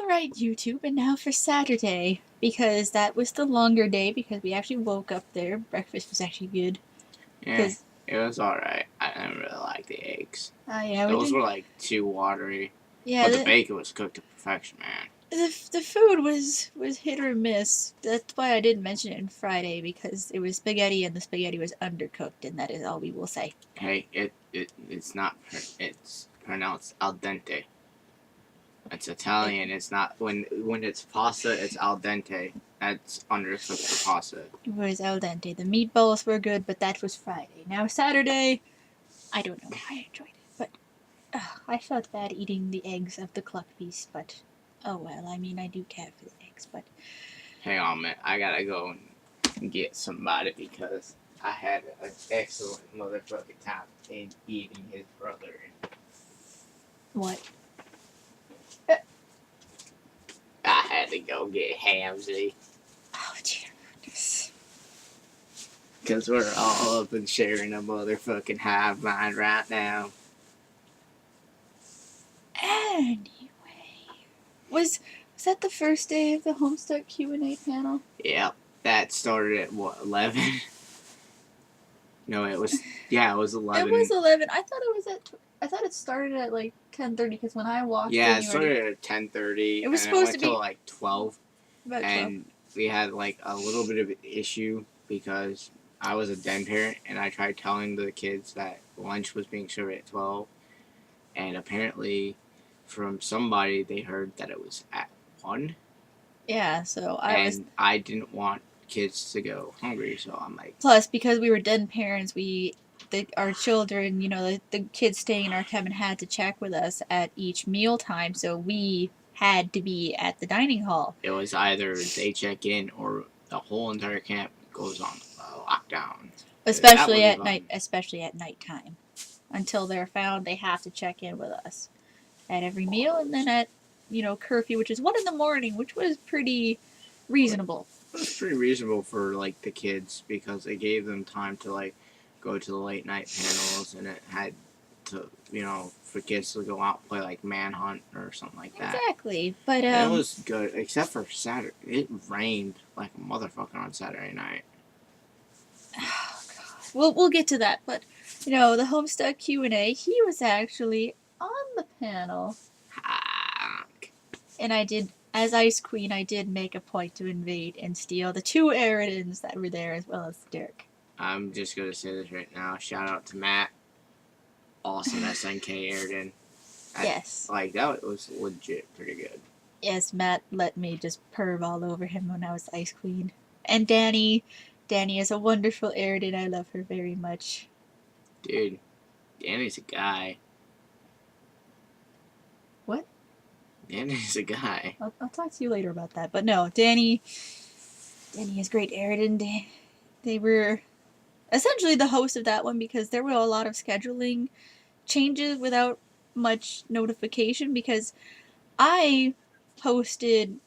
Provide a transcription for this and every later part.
Alright, YouTube, and now for Saturday. Because that was the longer day, because we actually woke up there. Breakfast was actually good. Yeah, it was alright. I didn't really like the eggs. Yeah, Those were like too watery. Yeah, But the bacon was cooked to perfection, man. the food was hit or miss. That's why I didn't mention it on Friday, because it was spaghetti and the spaghetti was undercooked, and that is all we will say. Hey, it's not. It's pronounced al dente. It's Italian. It's not when it's pasta. It's al dente. That's undercooked for pasta. It was al dente. The meatballs were good, but that was Friday. Now Saturday, I don't know. I enjoyed it, but I felt bad eating the eggs of the cluck piece, but oh well. I mean, I do care for the eggs, but hang on, man. I gotta go and get somebody because I had an excellent motherfucking time in eating his brother. What? I had to go get Hamsy. Oh dear goodness. Because we're all up and sharing a motherfucking hive mind right now. Anyway, was that the first day of the Homestuck Q&A panel? Yep, that started at what, 11? No, it was 11. It was 11. I thought it started at like 10:30 because when I walked in, it started at 10:30. It was supposed to be till like 12. About 12. And we had like a little bit of an issue because I was a den parent and I tried telling the kids that lunch was being served at 12, and apparently from somebody they heard that it was at 1. Yeah, so I didn't want kids to go hungry, so I'm like. Plus, because we were den parents, our children, the kids staying in our cabin had to check with us at each meal time, so we had to be at the dining hall. It was either they check in or the whole entire camp goes on lockdown. Especially at night. Especially at nighttime, until they're found, they have to check in with us at every meal, and then at curfew, which is 1 a.m, which was pretty reasonable. It was pretty reasonable for like the kids because it gave them time to like go to the late night panels, and it had to for kids to go out and play like Manhunt or something like that. Exactly, but it was good except for Saturday. It rained like a motherfucker on Saturday night. Oh God. We'll get to that, but the Homestuck Q&A, he was actually on the panel. And I did, as Ice Queen, I did make a point to invade and steal the 2 Eridans that were there, as well as Dirk. I'm just going to say this right now. Shout out to Matt. Awesome SNK Eridan. Yes. Like, that was legit pretty good. Yes, Matt let me just perv all over him when I was Ice Queen. And Danny is a wonderful Eridan. I love her very much. Dude, Danny's a guy. What? Danny's a guy. I'll talk to you later about that. But no, Danny is great. Eridan, they were essentially the host of that one because there were a lot of scheduling changes without much notification, because I posted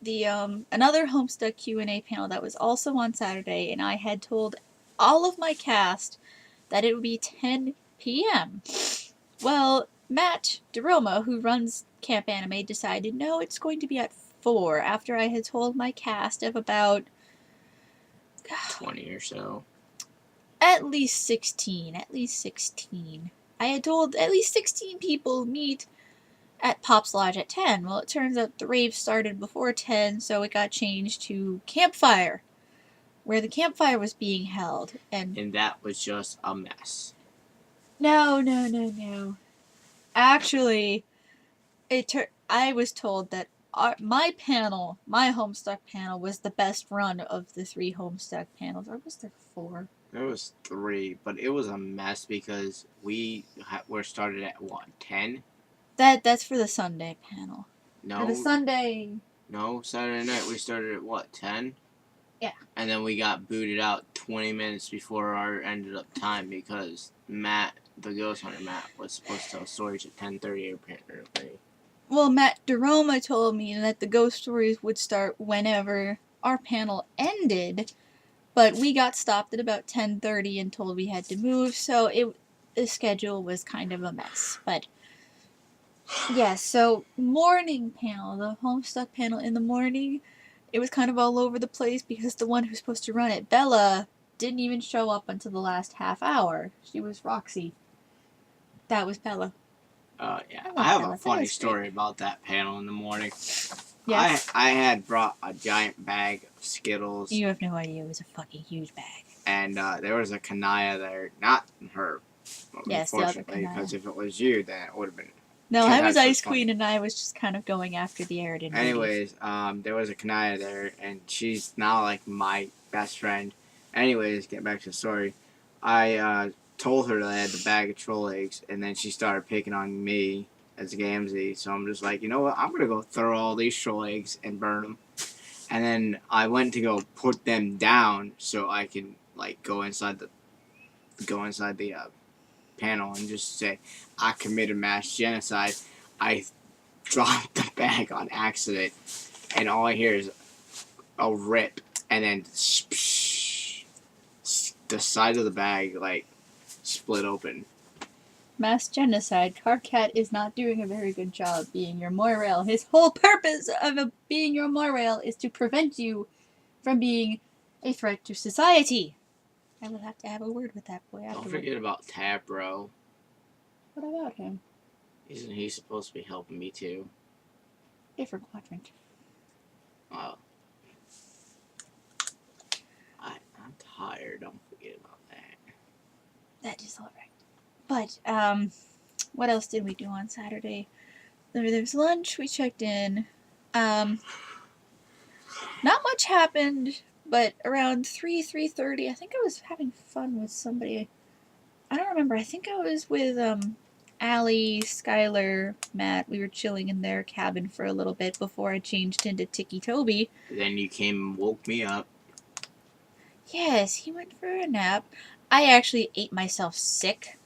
the another Homestuck Q&A panel that was also on Saturday, and I had told all of my cast that it would be 10 p.m. Well, Matt DeRoma, who runs CampAnime, decided no, it's going to be at 4, after I had told my cast of about 20 or so. At least 16. I had told at least 16 people meet at Pop's Lodge at 10. Well, it turns out the rave started before 10, so it got changed to Campfire, where the campfire was being held. And that was just a mess. No. Actually, I was told that my Homestuck panel, was the best run of the 3 Homestuck panels. Or was there 4? There was 3, but it was a mess because we were started at what, 10? That's for the Sunday panel. No. For the Sunday. No, Saturday night we started at what, 10? Yeah. And then we got booted out 20 minutes before our ended up time because Matt, the Ghost Hunter Matt, was supposed to tell stories at 10:30 apparently. Well, Matt DeRoma told me that the ghost stories would start whenever our panel ended, but we got stopped at about 10:30 and told we had to move, so the schedule was kind of a mess. But Yes, so morning panel, the Homestuck panel in the morning, it was kind of all over the place because the one who's supposed to run it, Bella, didn't even show up until the last half hour. She was Roxy. That was Bella. Yeah, I I love have a Bella. funny Bella's great. story about that panel in the morning. Yes? I had brought a giant bag of Skittles, You have no idea. It was a fucking huge bag. and there was a Kanaya there, not her, Yes, the other unfortunately, Kanaya. because if it was you, then it would have been No, 10 I was times as Ice funny. Queen and I was just kind of going after the Aridin babies. Anyways, there was a Kanaya there, and she's now like my best friend. Anyways, get back to the story. I told her that I had the bag of troll eggs, and then she started picking on me as Gamzee. So I'm just like, you know what? I'm gonna go throw all these troll eggs and burn them. And then I went to go put them down so I can like go inside the panel and just say I committed mass genocide. I dropped the bag on accident, and all I hear is a rip, and then the side of the bag like split open. Mass genocide. Carcat is not doing a very good job being your Moirail. His whole purpose of being your Moirail is to prevent you from being a threat to society. I will have to have a word with that boy Don't afterward. forget about Tabro. What about him? Isn't he supposed to be helping me too? Different quadrant. Well, I'm tired. Don't forget about that. That is alright. But, what else did we do on Saturday? There was lunch, we checked in. Not much happened, but around 3:30, I think I was having fun with somebody. I don't remember. I think I was with Allie, Skylar, Matt. We were chilling in their cabin for a little bit before I changed into Tiki Toby. Then you came and woke me up. Yes, he went for a nap. I actually ate myself sick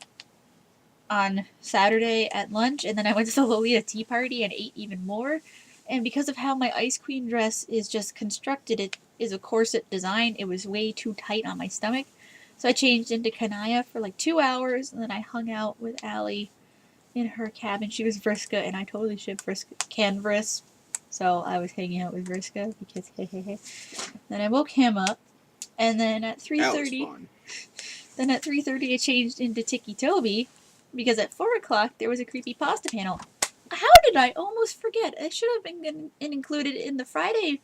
on Saturday at lunch, and then I went to the Lolita tea party and ate even more. And because of how my Ice Queen dress is just constructed, it is a corset design, it was way too tight on my stomach. So I changed into Kanaya for like 2 hours, and then I hung out with Allie in her cabin. She was Vriska, and I totally shipped Vriska Canvas. So I was hanging out with Vriska because hey hey hey. Then I woke him up, and then at That was 3:30, fun. I changed into Tiki Toby because at 4 o'clock there was a creepy pasta panel. How did I almost forget? It should have been included in the Friday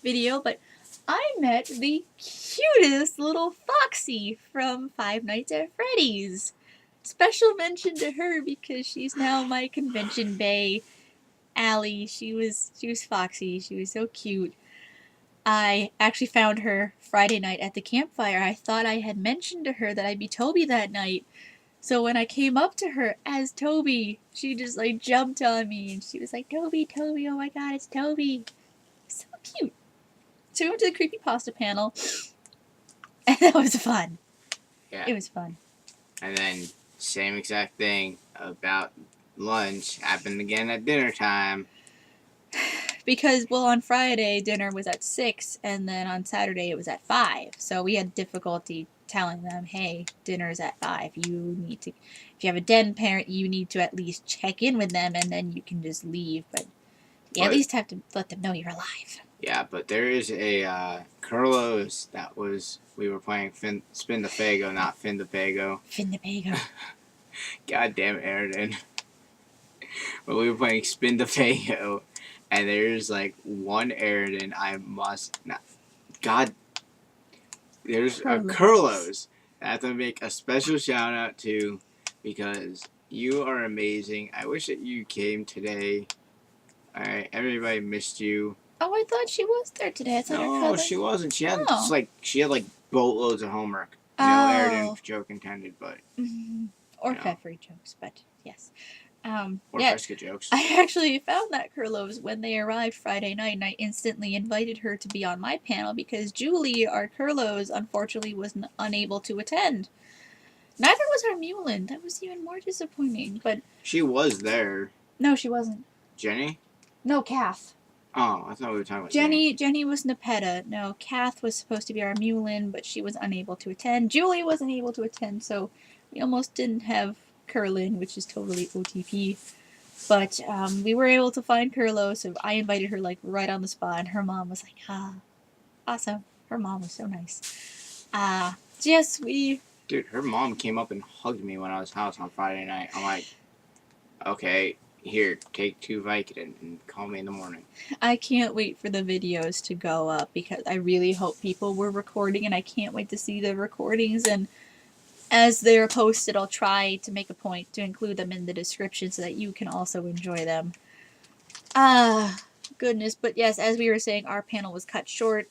video, but I met the cutest little Foxy from Five Nights at Freddy's. Special mention to her because she's now my convention bae. Allie, she was Foxy. She was so cute. I actually found her Friday night at the campfire. I thought I had mentioned to her that I'd be Toby that night. So when I came up to her as Toby, she just like jumped on me and she was like, Toby, Toby, oh my god, it's Toby. So cute. So we went to the creepypasta panel and that was fun. Yeah. It was fun. And then same exact thing about lunch happened again at dinner time. Because, well, on Friday dinner was at 6 and then on Saturday it was at 5. So we had difficulty telling them, hey, dinner's at 5. If you have a den parent, you need to at least check in with them and then you can just leave. But you at least have to let them know you're alive. Yeah, but there is a Curlos that we were playing Spin the Fago, not Fin the Pago. Fin the Pago. God damn it, Aridin. But we were playing Spin the Fago, and there's like one Aridin I must not. God, there's a Curlos that I have to make a special shout out to because you are amazing. I wish that you came today. Alright, everybody missed you. Oh, I thought she was there today. I thought her No, cousin. she wasn't. She had Oh. she had like boatloads of homework. No Aridin joke intended, but or Pfeffery jokes, but yes. or yeah, Fresca jokes. I actually found that Kurlos when they arrived Friday night, and I instantly invited her to be on my panel because Julie, our Kurlos, unfortunately was unable to attend. Neither was our Mulin. That was even more disappointing. But she was there. No, she wasn't. Jenny? No, Kath. Oh, I thought we were talking about Jenny. Jenny was Nepeta. No, Kath was supposed to be our Mulin, but she was unable to attend. Julie wasn't able to attend, so we almost didn't have Curlin, which is totally OTP. But we were able to find Curlo, so I invited her like right on the spot, and her mom was like, "Ah, awesome." Her mom was so nice. Yes, we. Dude, her mom came up and hugged me when I was house on Friday night. I'm like, okay, here, take 2 Vicodin and call me in the morning. I can't wait for the videos to go up because I really hope people were recording, and I can't wait to see the recordings. And as they're posted, I'll try to make a point to include them in the description so that you can also enjoy them. Goodness. But yes, as we were saying, our panel was cut short.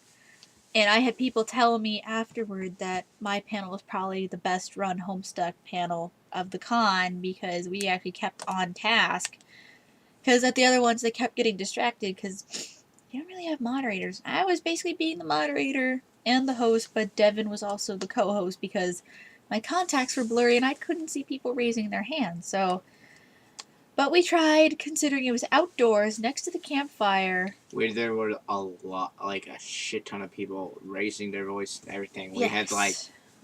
And I had people tell me afterward that my panel was probably the best run Homestuck panel of the con because we actually kept on task. Because at the other ones, they kept getting distracted because you don't really have moderators. I was basically being the moderator and the host, but Devin was also the co host because my contacts were blurry and I couldn't see people raising their hands. So, but we tried considering it was outdoors next to the campfire. There were a lot, like a shit ton of people raising their voice and everything. We Yes. had to like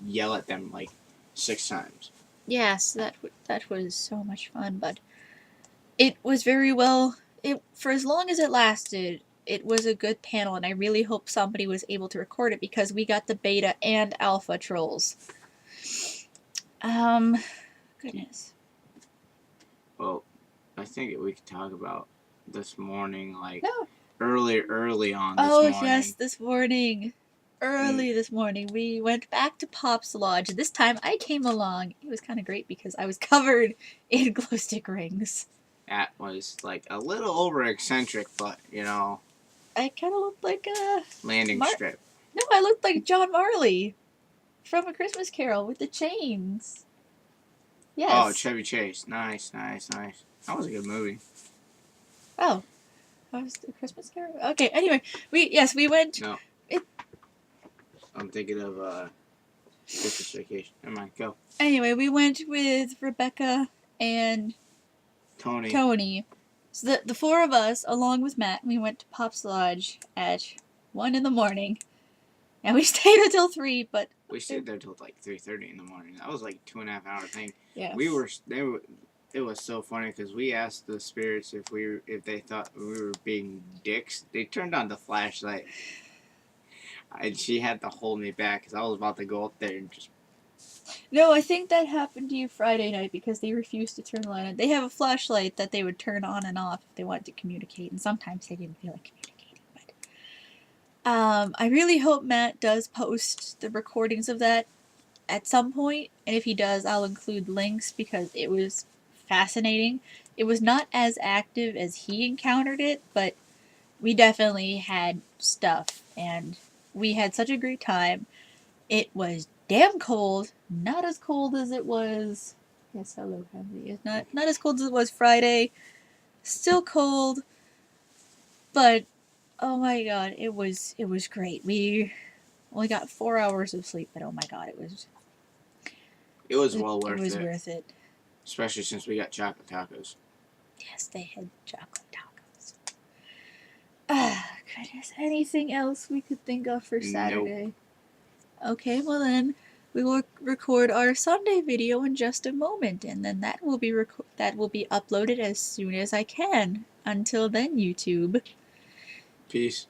yell at them like 6 times. Yes, that was so much fun, but it was very well. It for as long as it lasted, it was a good panel, and I really hope somebody was able to record it because we got the beta and alpha trolls. Goodness. Well, I think we could talk about this morning, like No. early on this morning. Oh yes, this morning. Early this morning, we went back to Pop's Lodge. This time I came along. It was kind of great because I was covered in glow stick rings. That was like a little over eccentric, but you know. I kind of looked like a landing strip. No, I looked like John Marley from A Christmas Carol with the chains. Yes. Oh, Chevy Chase. Nice. That was a good movie. Oh, that was the Christmas Carol. Okay. Anyway, we went. No. I'm thinking of Christmas Vacation. Never mind. Go. Anyway, we went with Rebecca and Tony. So the four of us, along with Matt, we went to Pop's Lodge at 1 in the morning, and we stayed until 3. But we stayed there till like 3:30 in the morning. That was like a 2.5 hour thing. Yeah. It was so funny because we asked the spirits if they thought we were being dicks. They turned on the flashlight, and she had to hold me back because I was about to go up there and just. No, I think that happened to you Friday night because they refused to turn the light on. They have a flashlight that they would turn on and off if they wanted to communicate, and sometimes they didn't feel like communicating. But I really hope Matt does post the recordings of that at some point, and if he does, I'll include links because it was fascinating. It was not as active as he encountered it, but we definitely had stuff, and we had such a great time. It was damn cold, not as cold as it was. Yes, hello, Henry. It's not as cold as it was Friday. Still cold, but oh my god, it was great. We only got 4 hours of sleep, but oh my god, it was well worth it. It was worth it. Especially since we got chocolate tacos. Yes, they had chocolate tacos. Ah, goodness. Anything else we could think of for Saturday? Nope. Okay, well then we will record our Sunday video in just a moment, and then that will be uploaded as soon as I can. Until then, YouTube. Peace.